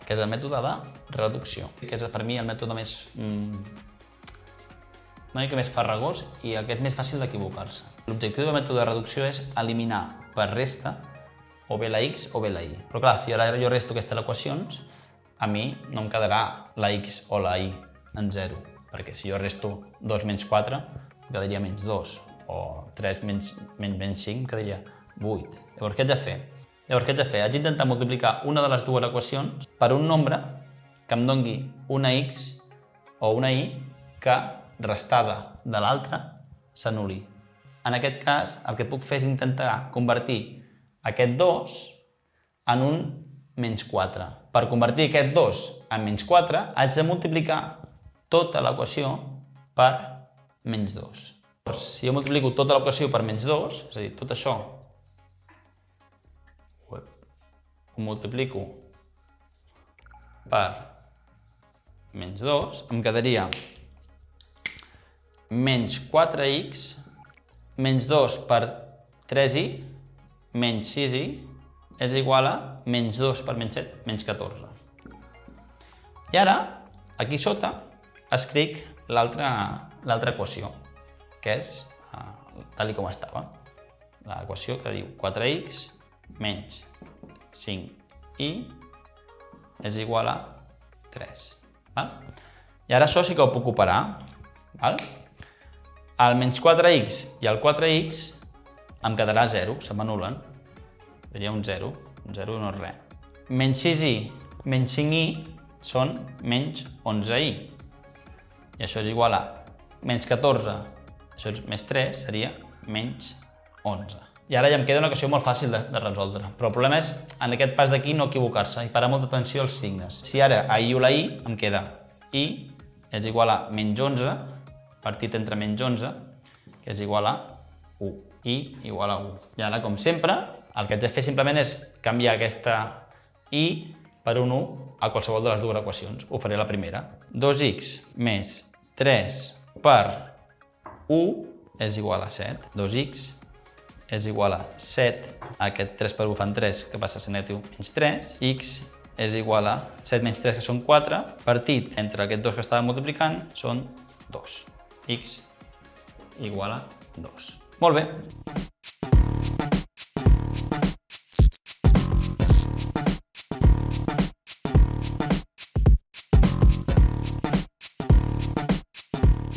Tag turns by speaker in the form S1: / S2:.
S1: que és el mètode de reducció, que és per mi el mètode una mica més farragós i el que és més fàcil d'equivocar-se. L'objectiu del mètode de reducció és eliminar per resta o bé la x o bé la y. Però clar, si ara jo resto aquestes equacions, a mi no em quedarà la x o la y en 0, perquè si jo resto 2 menys 4, em quedaria menys 2, o 3 menys 5, em quedaria 8. Llavors, què haig de fer? Haig d'intentar multiplicar una de les dues equacions per un nombre que em doni una x o una y que, restada de l'altra, s'anul·li. En aquest cas, el que puc fer és intentar convertir aquest 2 en un menys 4. Per convertir aquest 2 en menys 4, haig de multiplicar tota l'equació per menys 2. Si jo multiplico tota l'equació per menys 2, és a dir, tot això ho multiplico per menys 2, em quedaria menys 4x menys 2 per 3y menys 6y és igual a menys 2 per menys 7, menys 14. I ara, aquí sota, escric l'altra equació, que és tal com estava. L'equació que diu 4x menys 5y és igual a 3. I ara això sí que ho puc operar. El menys 4x i el 4x em quedarà 0, se m'anul·len. Seria un 0 i no és res. Menys 6y menys 5y són menys 11y. I això és igual a menys 14, això és més 3, seria menys 11. I ara ja em queda una equació molt fàcil de resoldre. Però el problema és, en aquest pas d'aquí, no equivocar-se i parar molta atenció als signes. Si ara a i o la i, em queda i és igual a menys 11, partit entre menys 11, que és igual a 1. I igual a 1. I ara, com sempre, el que haig de fer simplement és canviar aquesta i per un 1 a qualsevol de les dues equacions. Ho faré a la primera. 2x més 3 per 1 és igual a 7. 2x és igual a 7. Aquest 3 per 1 fan 3, que passa a ser negatiu menys 3. X és igual a 7 menys 3, que són 4. Partit entre aquests dos que estàvem multiplicant són 2. X igual a 2. Molt bé.